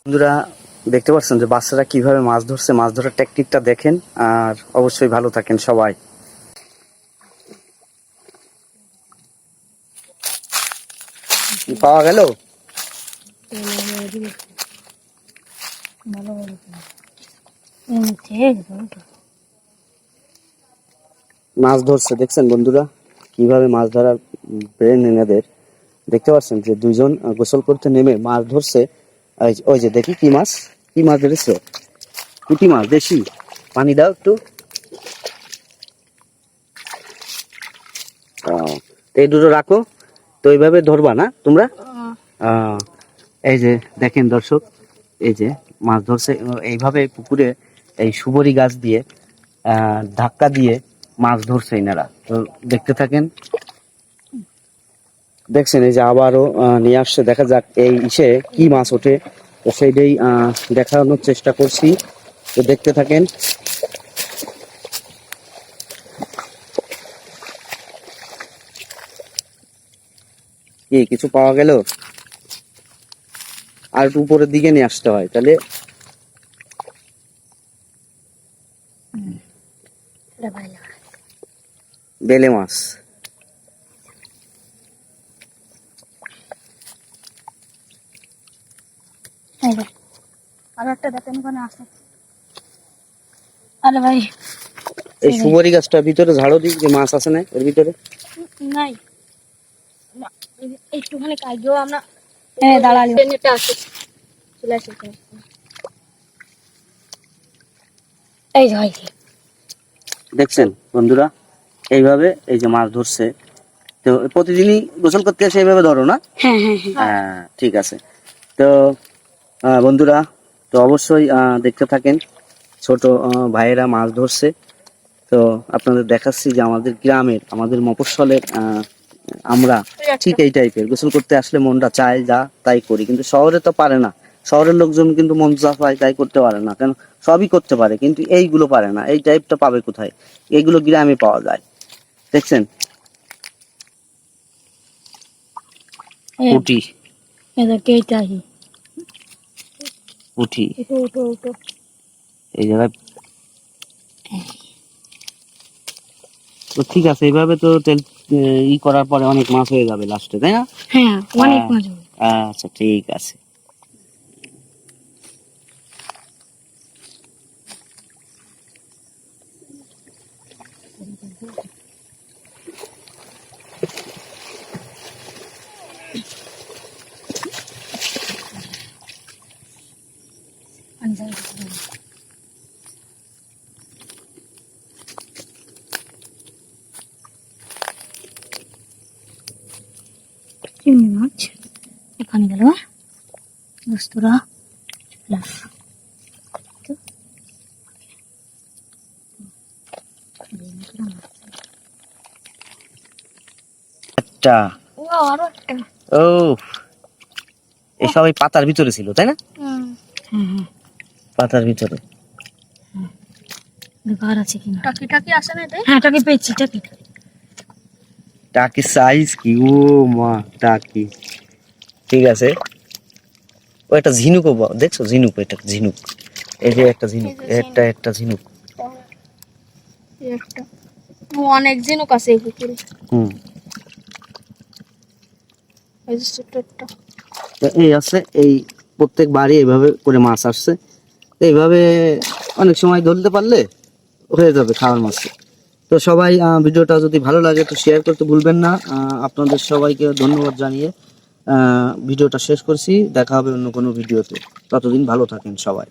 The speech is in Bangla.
বন্ধুরা দেখতে পাচ্ছেন যে বাচ্চারা কিভাবে মাছ ধরছে, মাছ ধরার টেকনিকটা দেখেন আর অবশ্যই ভালো থাকেন সবাই। পাওয়া গেল মাছ ধরছে, দেখছেন বন্ধুরা কিভাবে মাছ ধরার ব্রেন এনাদের। দেখতে পাচ্ছেন যে দুইজন গোসল করতে নেমে মাছ ধরছে। ওই যে দেখি কি মাছ ধরেছে, পুঁটি মাছ দেশি। পানি দাও একটু। এই দুটো রাখো তো, এইভাবে ধরবা না তোমরা। এই যে দেখেন দর্শক, এই যে মাছ ধরছে এইভাবে পুকুরে এই সুবরি গাছ দিয়ে ধাক্কা দিয়ে মাছ ধরছে এনারা। তো দেখতে থাকেন। দেখছেন এই যে আবারও নিয়ে আসছে, দেখা যাক এই ইসে কি মাছ ওঠে। তো সেইটাই দেখানোর চেষ্টা করছি, তো দেখতে থাকেন। কি কিছু পাওয়া গেল? আর একটু উপরের দিকে নিয়ে আসতে হয় তাহলে। বেলে মাছ। এই সুবরি গাছটার ভিতরে ঝাড়ো দিই যে মাছ আছে না এর ভিতরে? নাই, একটুখানি কাগিও আমরা দাঁড়ালি আছে চলে আসে। এই যে দেখছেন বন্ধুরা এইভাবে এই যে মাছ ধরছে। তো প্রতিদিনই গোসল করতে এসে এইভাবে ধরো না? হ্যাঁ হ্যাঁ হ্যাঁ ঠিক আছে। তো বন্ধুরা তো অবশ্যই দেখতে থাকেন। ছোট ভাইয়েরা মাছ ধরছে। তো আপনাদের দেখাচ্ছি যে আমাদের গ্রামের, আমাদের মফস্বলের আমরা ঠিক এই টাইপের গোসল করতে আসলে মনটা চায় যা তাই করি, কিন্তু শহরে তো পারে না। শহরের লোকজন কিন্তু মন যা পায় তাই করতে পারে না, কেন সবই করতে পারে কিন্তু এইগুলো পারে না। এই টাইপটা পাবে কোথায়? এইগুলো গ্রামে পাওয়া যায়। দেখছেন পুঁটি, পুঁটি এই জায়গায়। তো ঠিক আছে, এইভাবে তো তেল করার পরে অনেক মাছ হয়ে যাবে লাস্টে, তাই না? হ্যাঁ অনেক মাছ হবে। আচ্ছা ঠিক আছে। চিংড়ি মাছ এখানে গেল বস্তুরা। ও এই সবাই পাতার ভিতরে ছিল, তাই না? পাতার ভিতরে আছে কিনা? টাকি আসে না? হ্যাঁ টাকি পেয়েছি। টাকি সাইজ কি! ও মা টাকি। ঠিক আছে। ও একটা ঝিনুকও দেখছো? ঝিনুক, এটা ঝিনুক। এই যে একটা ঝিনুক, একটা ঝিনুক। অনেক ঝিনুক আছে এই পুকুরে। এই আছে, এই প্রত্যেক বাড়ি এইভাবে করে মাছ আসছে। এইভাবে অনেক সময় ধরতে পারলে হয়ে যাবে খাওয়ার মাছ। তো সবাই ভিডিওটা যদি ভালো লাগে তো শেয়ার করতে ভুলবেন না। আপনাদের সবাইকে ধন্যবাদ জানিয়ে ভিডিওটা শেষ করছি। দেখা হবে অন্য কোনো ভিডিওতে। ততদিন ভালো থাকেন সবাই।